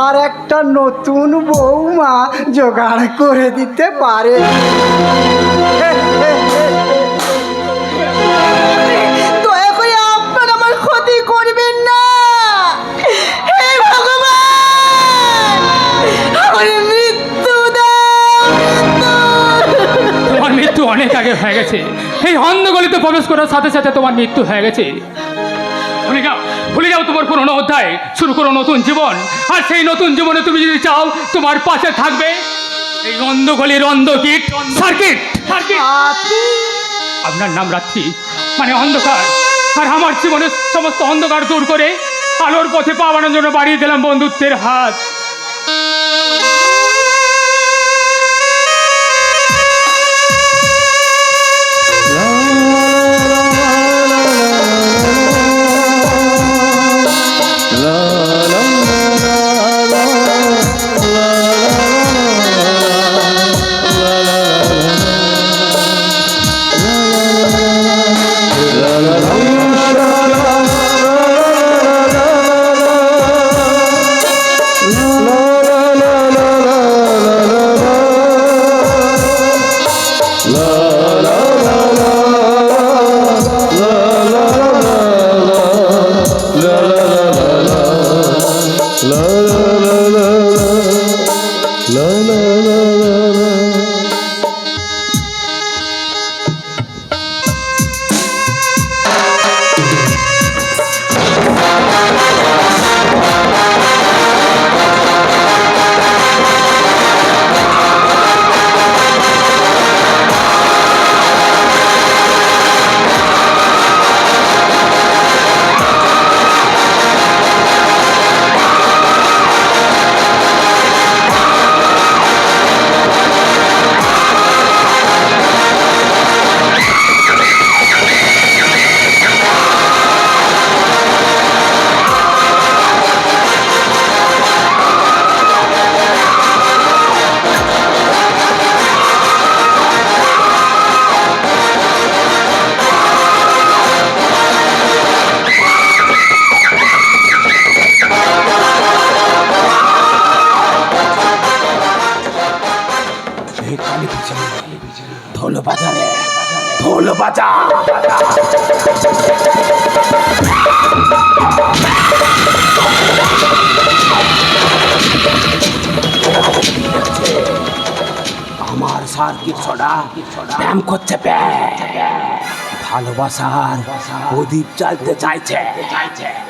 আর একটা নতুন বৌমা জোগাড় করে দিতে পারে। দয়া করে আপনারা আমার ক্ষতি করবেন না। হে ভগবান, আমার মৃত্যু দাও। তোমার মৃত্যু অনেক আগে হয়ে গেছে। এই অন্ধগলিতে প্রবেশ করার সাথে সাথে তোমার মৃত্যু হয়ে গেছে। ভুলে যাও তোমার পুরনো অধ্যায়, শুরু করো নতুন জীবন। আর সেই নতুন জীবনে তুমি যদি চাও তোমার পাশে থাকবে এই অন্ধগলির অন্ধকীট সার্কিট। আপনার নাম রাত্রি মানে অন্ধকার, আর আমার জীবনের সমস্ত অন্ধকার দূর করে আলোর পথে পা বাড়ানোর জন্য বাড়িয়ে দিলাম বন্ধুত্বের হাত। La ঢোল বাজা রে, ঢোল বাজা। আমার সার্কিট ছড়া ব্যায়াম করছে, ভালোবাসার প্রদীপ জ্বালতে চাইছে,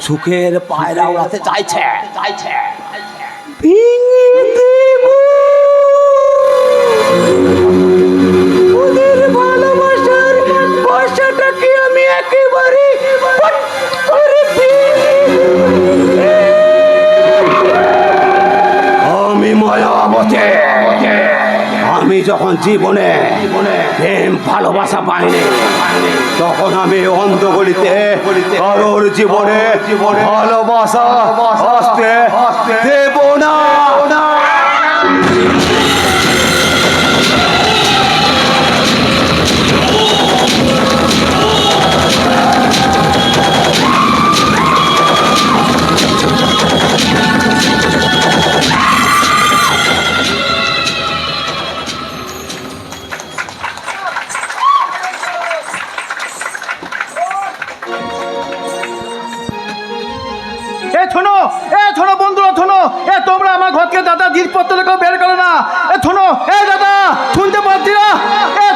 সুখের পায়রা উড়াতে চাইছে। ওদের ভালোবাসার বর্ষাটাকে আমি একেবারে আমি মায়াবতে, আমি যখন জীবনে প্রেম ভালোবাসা পাইনি, তখন আমি অন্ধগলিতে কারোর জীবনে ভালোবাসা আসতে দেব না। শোনো বন্ধুরা, শোনো, তোমরা আমার ঘর থেকে দাদা জিনিসপত্র কেউ বের করো না। শোনো, দাদা শুনতে পাচ্ছি না,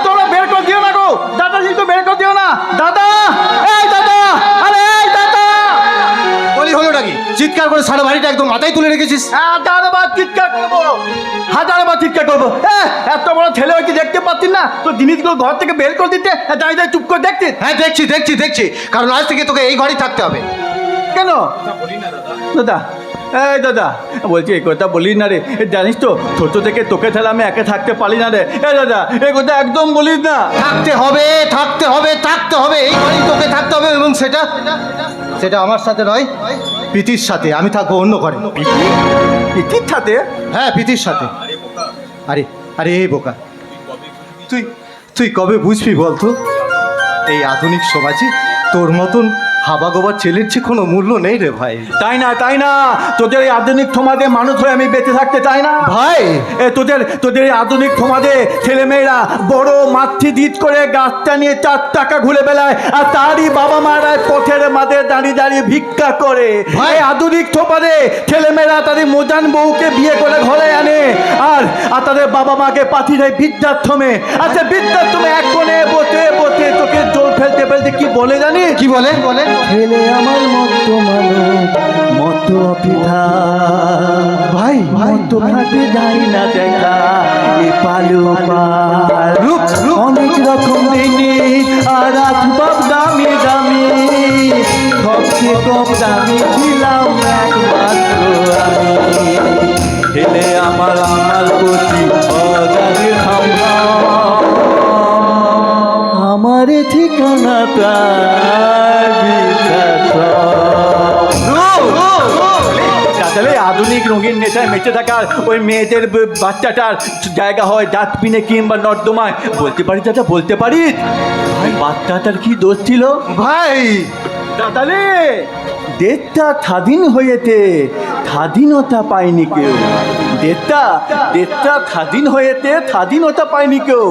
তোমরা বের করে দিও না গো, দাদা জিনিস বের করে দিও না। দাদা, দাদা, আরে দাদা, বলি হলো নাকি? চিৎকার করে সারা বাড়িটা একদম মাথায় তুলে রেখেছিস। হাজারবার চিৎকার করবো, হাজারবার চিৎকার করবো। এত বড় ছেলে হয়েছে, দেখতে পাচ্ছি না তো জিনিসগুলো ঘর থেকে বের করে দিতে, দাঁড়িয়ে দাঁড়িয়ে চুপ করে দেখছিস? হ্যাঁ দেখছি, কারণ আজ থেকে তোকে এই ঘরেই থাকতে হবে। কেন দাদা? এই দাদা বলছি, এই কথা বলি না রে, জানিস তো ছোট থেকে তোকে ছাড়া আমি একে থাকতে পারি না রে। দাদা এই কথা একদম বলিস না। থাকতে হবে, এই ঘরেই তোকে থাকতে হবে, এবং সেটা আমার সাথে নয়, প্রীতির সাথে। আমি থাকবো অন্য ঘরে। প্রীতির সাথে? হ্যাঁ, প্রীতির সাথে। আরে এই বোকা, তুই কবে বুঝবি বলতো? এই আধুনিক সমাজে তোর মতন হাবা গোবার ছেলের যে কোনো মূল্য নেই রে ভাই। তাই না, তোদের এই আধুনিক সমাজে মানুষ হয়ে আমি বেঁচে থাকতে চাই না ভাই। তোদের এই আধুনিক সমাজে ছেলেমেয়েরা বড় মাতৃ দিত করে গাছটা নিয়ে 4 টাকা ঘুরে বেড়ায়, আর তারই বাবা মারা পথের মাঝে দাঁড়িয়ে ভিক্ষা করে। ভাই, আধুনিক সমাজে ছেলেমেয়েরা তাদের মোজান বউকে বিয়ে করে ঘরে আনে, আর তাদের বাবা মাকে পাঠিয়ে দেয় বৃদ্ধাশ্রমে। আচ্ছা, বৃদ্ধাশ্রমে এক কোণে বসে তোকে জল ফেলতে কি বলে জানি? কি বলে? ছেলে আমার মতো পিঠা ভাই মতো খাতে যাই না দেখা, এ পালু অনেক রকম জিনিস আর আসবাব দামি সবচেয়ে কম দামি ছিলাম একমাত্র আমি। ছেলে আমার প্রতি অগাধ খাম্বা, আমার ঠিকানা তাহলে আধুনিক রঙিন নেশায় মেচে থাকার ওই মেয়েদের বাচ্চাটার জায়গা হয় ডাস্টবিনে কিংবা নর্দমায়। বলতে পারি দাদা, বলতে পারিস ভাই, বাচ্চাটার কি দোষ ছিল ভাই? দাদালে দেশটা স্বাধীন হয়েছে, স্বাধীনতা পায়নি কেউ। দেশটা স্বাধীন হয়েছে, স্বাধীনতা পায়নি কেউ।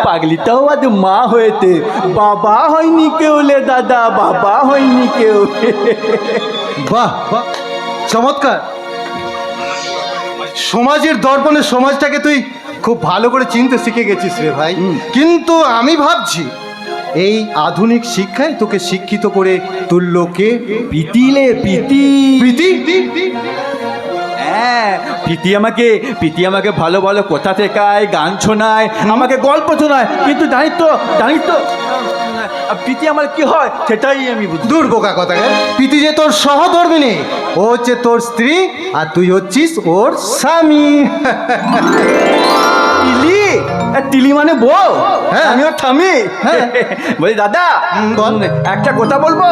পাগলিটাও আজ মা হয়েছে, বাবা হয়নি কেউ লে দাদা, বাবা হয়নি কেউ। বাহ, চমৎকার। সমাজের দর্পণে সমাজটাকে তুই খুব ভালো করে চিনতে শিখে গেছিস রে ভাই। কিন্তু আমি ভাবছি এই আধুনিক শিক্ষায় তোকে শিক্ষিত করে তুললো কে? প্রীতি। হ্যাঁ, প্রীতি আমাকে ভালো ভালো কথা শেখায়, গান শোনায়, আমাকে গল্প শোনায়। কিন্তু জানিস তো প্রীতি আমার কি হয় সেটাই আমি বুঝি। দূর বোকা কথা। প্রীতি যে তোর সহধর্মিনী, ও হচ্ছে তোর স্ত্রী, আর তুই হচ্ছিস ওর স্বামী। তিলি মানে বউ? হ্যাঁ, আমি ওর স্বামী। বলি দাদা, বল। একটা কথা বলবো?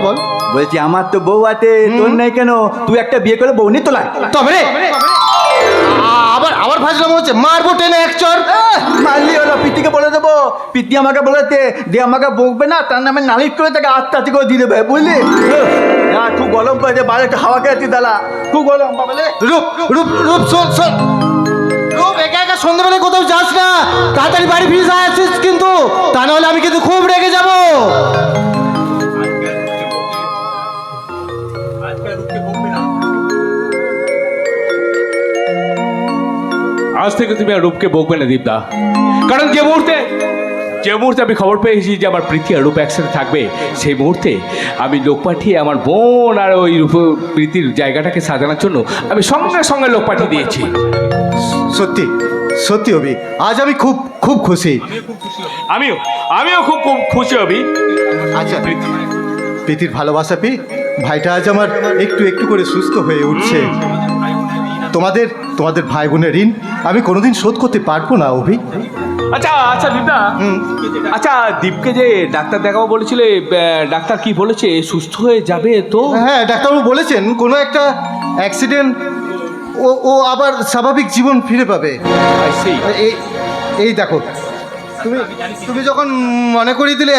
বল। বলছি, আমার তো বউ আছে, তোর নেই কেন? তুই একটা বিয়ে করে বউ নিয়ে তোলায়। তবে রে আবার ফাজলাম হচ্ছে, মারবো টেনে এক চর। মারলি হলো, প্রীতিকে বলে দেবো। প্রীতি আমাকে বলেছে যে আমাকে বকবে না, তার নামে নালিশ করে তাকে আস্তে করে দিয়ে দেবে, বুঝলি? খুব গরম পড়েছে, বাইরে একটু হাওয়া খেয়েছি দাদা, খুব গরম। রূপ একা আর সন্ধ্যাবেলায় কোথাও যাস না, তাড়াতাড়ি বাড়ি ফিরে আসিস কিন্তু, তা নাহলে আমি কিন্তু খুব রেগে যাব। আজ থেকে তুমি আর রূপকে বকবে না দীপদা, কারণ যে মুহূর্তে আমি খবর পেয়েছি যে আমার প্রীতি আর রূপ একসাথে থাকবে, সেই মুহূর্তে আমি লোক পাঠিয়ে আমার বোন আর ওই রূপ প্রীতির জায়গাটাকে সাজানোর জন্য আমি সঙ্গে সঙ্গে লোক পাঠিয়ে দিয়েছি। সত্যি সত্যি অভি, আজ আমি খুব খুব খুশি। আমিও খুব খুব খুশি হবি। আচ্ছা, প্রীতির ভালোবাসা পেয়ে ভাইটা আজ আমার একটু একটু করে সুস্থ হয়ে উঠছে। তোমাদের ভাই বোনের ঋণ আমি কোনোদিন শোধ করতে পারবো না অভি। আচ্ছা দীপদা, আচ্ছা দীপকে যে ডাক্তার দেখাবো বলেছিলে, ডাক্তার কি বলেছে? সুস্থ হয়ে যাবে তো? হ্যাঁ, ডাক্তারবাবু বলেছেন কোনো একটা অ্যাক্সিডেন্ট ও আবার স্বাভাবিক জীবন ফিরে পাবে। এই দেখো, তুমি যখন মনে করিয়ে দিলে,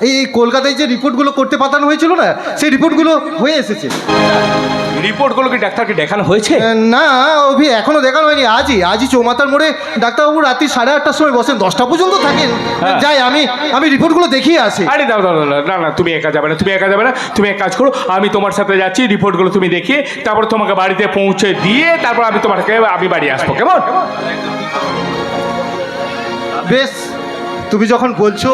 এই কলকাতায় যে রিপোর্টগুলো করতে পাঠানো হয়েছিল না, সেই রিপোর্টগুলো হয়ে এসেছে। রিপোর্টগুলো কি ডাক্তারকে দেখানো হয়েছে? না অভি, এখনো দেখানো হয়নি। আজই চৌমাথার মোড়ে ডাক্তারবাবু রাত্রি 8:30টার সময় বসেন, 10টা পর্যন্ত থাকেন। যাই আমি রিপোর্টগুলো দেখিয়ে আসি। আরে দাও না, তুমি একা যাবে না, তুমি এক কাজ করো, আমি তোমার সাথে যাচ্ছি, রিপোর্টগুলো তুমি দেখিয়ে তারপর তোমাকে বাড়িতে পৌঁছে দিয়ে তারপর আমি বাড়ি আসবো, কেমন? বেশ, তুমি যখন বলছো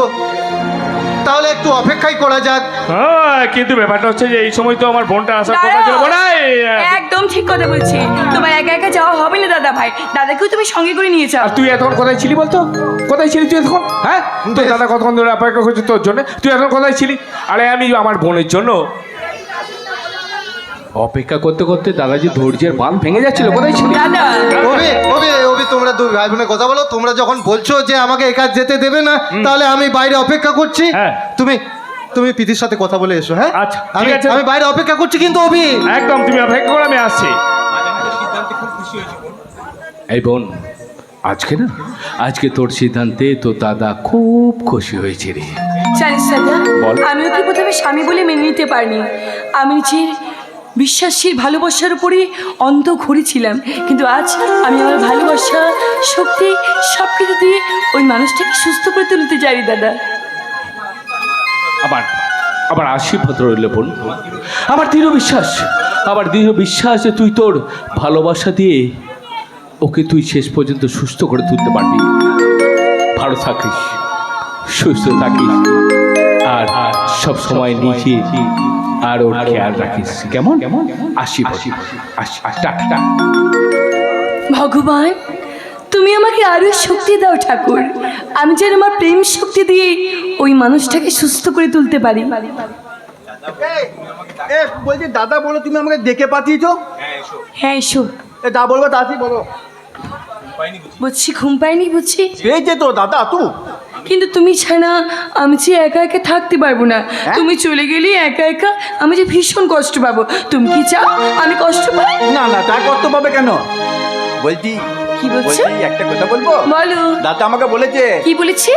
তাহলে একটু অপেক্ষাই করা যাক। হ্যাঁ, কিন্তু ব্যাপারটা হচ্ছে যে এই সময় তো আমার বোনটা আসার কথা ছিল। একদম ঠিক কথা বলছি, তোমার একা একা যাওয়া হবে না দাদা ভাই, দাদাকেও তুমি সঙ্গে করে নিয়ে যাও। আর তুই এতক্ষণ কোথায় ছিলি বলতো? কোথায় ছিলি তুই এতক্ষণ? হ্যাঁ, তোর দাদা কতক্ষণ ধরে অপেক্ষা করছে তোর জন্য, তুই এখন কোথায় ছিলি? আরে আমি আমার বোনের জন্য অপেক্ষা করতে করতে দাদাজি ধৈর্যের বাঁধ ভেঙে যাচ্ছিল। কোথায় ছিলি? দাদা অভি, তোমরা দুই ভাই বোনের কথা বলো। তোমরা যখন বলছো যে আমাকে একা যেতে দেবে না, তাহলে আমি বাইরে অপেক্ষা করছি। হ্যাঁ। তুমি প্রীতির সাথে কথা বলে এসো। হ্যাঁ, আচ্ছা, আমি ঠিক আছে। আমি বাইরে অপেক্ষা করছি কিন্তু অভি। একদম তুমি অপেক্ষা করো, আমি আসছি। এই বোন, আজকে তোর সিদ্ধান্তে তো দাদা খুব খুশি হয়েছে রে। জানিস দাদা, বল। আমিও কি প্রথমে স্বামী বলে মেনে নিতে পারিনি। আমি নিজের বিশ্বাসীর ভালোবাসার উপরে অন্ধ ঘুরেছিলাম, কিন্তু আজ আমি আমার ভালোবাসা, শক্তি সব কিছু দিয়ে ওই মানুষটাকে সুস্থ করে তুলতে চাই দাদা। আবার আশীর্বাদ রইল বোন, আমার দৃঢ় বিশ্বাস যে তুই তোর ভালোবাসা দিয়ে ওকে তুই শেষ পর্যন্ত সুস্থ করে তুলতে পারবি। ভালো থাকিস, সুস্থ থাকিস, আর সব সময় নিজে আর ওর খেয়াল রাখিস, কেমন? আশীর্বাদ। ভগবান, তুমি আমাকে আরো শক্তি দাও ঠাকুর, আমি যেন আমার প্রেম শক্তি দিয়ে ওই মানুষটাকে সুস্থ করে তুলতে পারি। বলছি দাদা বলো, তুমি আমাকে দেখে পাঠিয়েছো? হ্যাঁ এসো। দা বলবো, দাদি বলো। বুঝছি ঘুম পাইনি, বুঝছি পেয়েছে তো দাদা তুই। কিন্তু তুমি ছাড়া আমি যে একা একা থাকতে পারবো না। তুমি চলে গেলে একা একা আমি যে ভীষণ কষ্ট পাবো। তুমি কি চাও আমি কষ্ট পাই? না তা করতে পারবে কেন? বলছি কি বলছো? একটা কথা বলবো। বলো। দাদা আমাকে বলেছে কি বলেছে?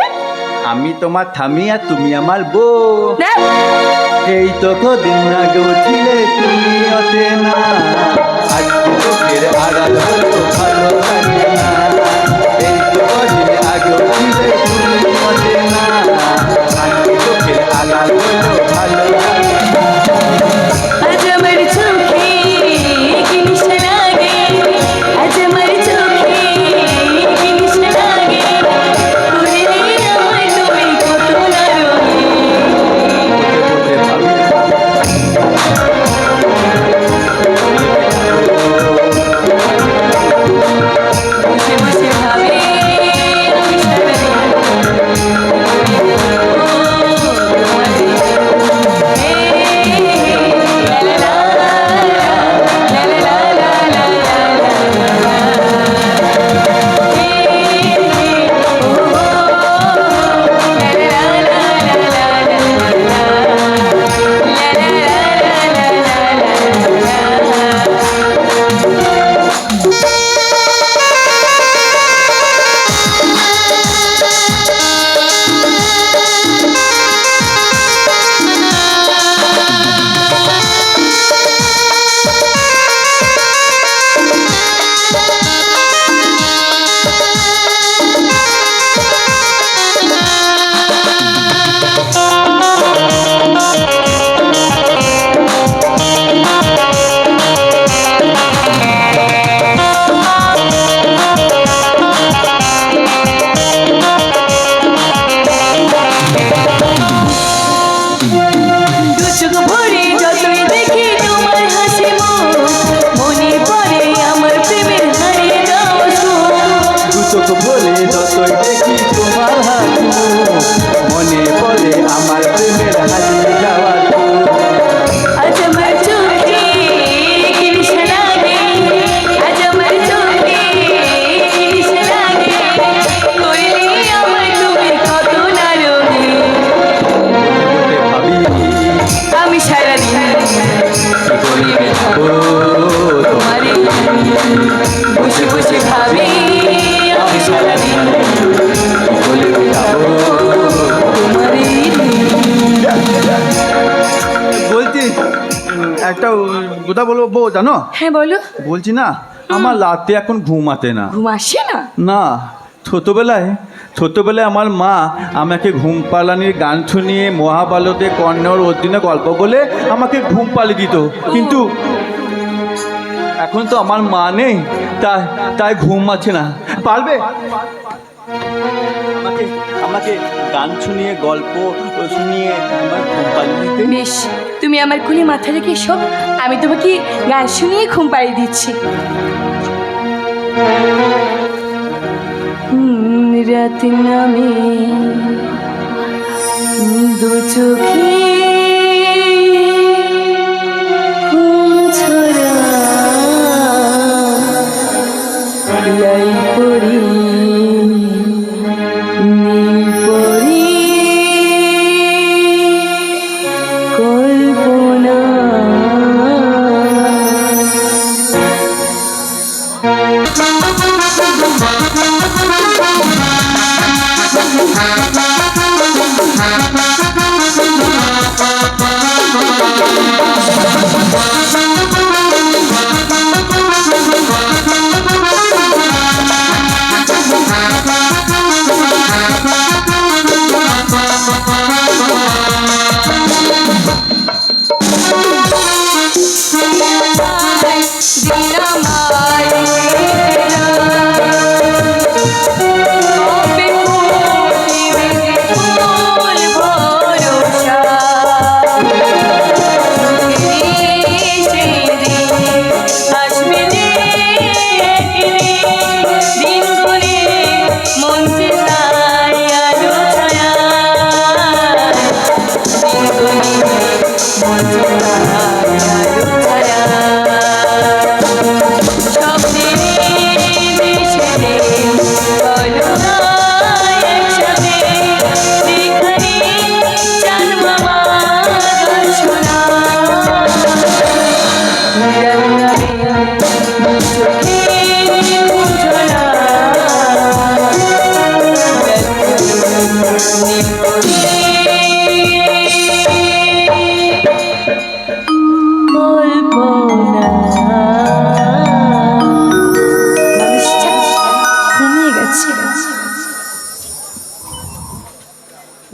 আমি তোমার স্বামী আর তুমি আমার বউ। না, এই তো কদিন আগে ছিলে তুমি অচেনা, আজকে চোখের আড়াল হলো ভালো লাগে না। এই তো কদিন আগে ছিলে তুমি অচেনা, আজকে চোখের আড়াল হলো ভালো লাগে না। আজ আমার চোখে কি নিশা লাগে, আজ আমার চোখে কি নিশা লাগে, করে আমায় তুমি কত না রঙে। বসে বসে ভাবি আমি সারাদিন বলে বেড়াবো তোমারই বলছি একটা কথা বলবো বউ জানো, হ্যাঁ বলো। বলছি না আমার রাতে এখন ঘুমাতে না। ঘুম আসে না? না, ছোটবেলায় আমার মা আমাকে ঘুম পালানির গান শুনিয়ে মহাভারতে কর্ণর অর্জুনের গল্প বলে আমাকে ঘুম পালিয়ে দিত, কিন্তু এখন তো আমার মা নেই, তাই ঘুম আছে না। পারবে আমাকে গান শুনিয়ে গল্প শুনিয়ে আমার ঘুম পালিয়ে দিতে? বেশ, তুমি আমার কোলে মাথা রেখে এসো, আমি তোমাকে গান শুনিয়ে ঘুম পাড়িয়ে দিচ্ছি। রাত নামে দু চোখে ঘুম ছড়া লাই পড়ি নীল পড়ি কল্পনা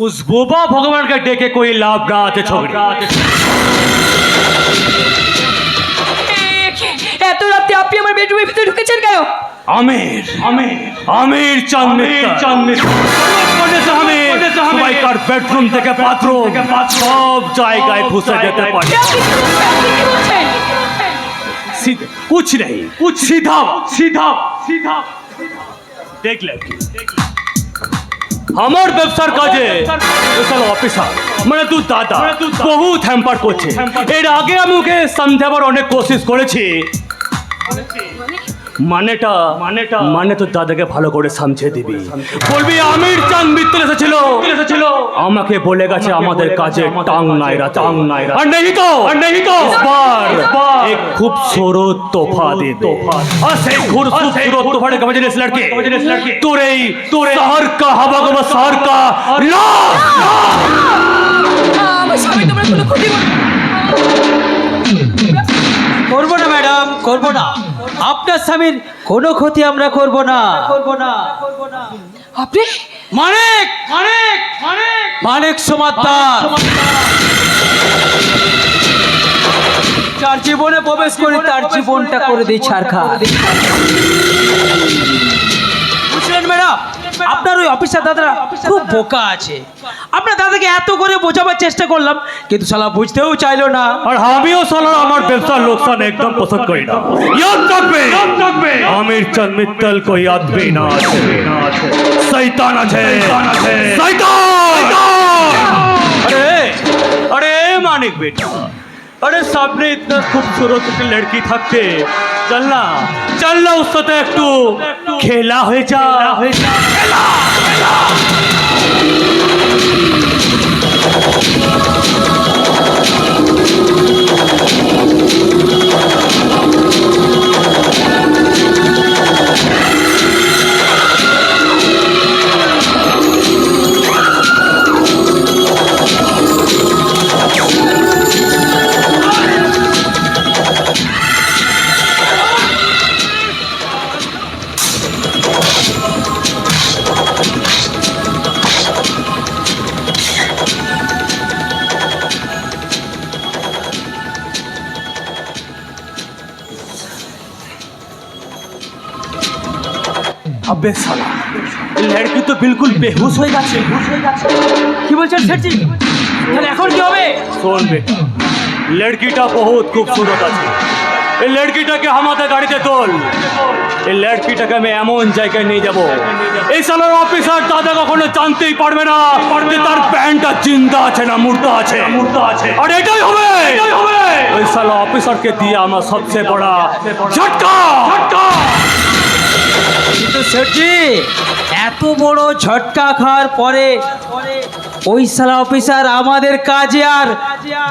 उस बोबा भगवान का डेके कोई लाभ ना आते छोकरी। এত রাতে আপনি আমার বেডরুমের ভিতরে ঢুকেছেন কেন? আমির চাঁদ সবাইকার বেডরুম থেকে বাথরুম সব জায়গায় ঘুষে যেতে পারে। कुछ नहीं, कुछ सीधा देख ले আমার ব্যবসার কাজে অফিসার মানে তুই দাদা বহুত হ্যাম্পার করছে। এর আগে আমি ওকে সমঝাবার অনেক কোশিশ করেছি, মানে তো দাদাকে ভালো করে সমঝে দিবি, বলবি আমির চাঁদ মিত্র এসেছিল আমাকে বলে গেছে আমাদের কাজে টাং নাই আর নেই তো एक खूबसूरत तोहफा दे और से खूबसूरत तोहफा के वजह से लड़के तोरे शहर का हवा को शहर का ला আমার স্বামী তোমরা কোনো ক্ষতি করবো না ম্যাডাম, করবো না। আপনার স্বামীর কোনো ক্ষতি আমরা করবো না। আপনি মানিক সমাদার যার জীবনে প্রবেশ করে তার জীবনটা করে দিই ছারখার। বুঝলেন ম্যাডাম, আপনার ওই অফিসার দাদারা খুব বোকা আছে। আপনার দাদাকে এত করে বোঝাবার চেষ্টা করলাম, কিন্তু শালা বুঝতেও চাইলো না। और আমিও সালা আমার ব্যবসার লোকসান একদম পছন্দ করি না। याद रखबे আমির চাঁদ মিত্তল को याद भी ना আছে শয়তান আছে শয়তান। अरे मानिक बेटा, अरे सामने इतना खूबसूरत लड़की থাকতে चल ना उस साथे একটু খেলা হয়ে যা। अबे साला लड़की तो बिल्कुल बेहोश হয়ে গেছে কি বলছেন সেটি তাহলে এখন কি হবে? শোন বেটা লড়কিটা বহুত খুবসুরত আছে এই লড়কিটাকে আমাদের গাড়িতে তোল এই লড়কিটাকে আমি এমন জায়গায় নিয়ে যাব এই সালার অফিসার দাদা কখনো জানতেই পারবে না যে তার প্যান্টটা জিন্দা আছে না মুর্দা আছে আর এটাই হবে ওই সালা অফিসারকে দিয়ে আমার সবচেয়ে বড় ঝটকা কিন্তু সেঠজি এত বড় ঝটকা খাওয়ার পরে ওই সালা অফিসার আমাদের কাজে আর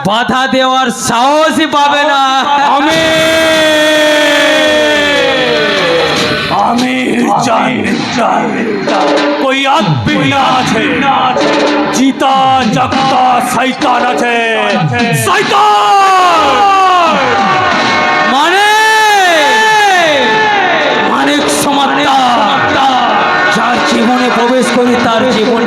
বাধা দেওয়ার সাহসই পাবে না। आमिर जान कोई आदमी ना আছে जीता जगता शैतान আছে शैतान অনেক সমাত্তা যার জীবনে প্রবেশ করি তার জীবনে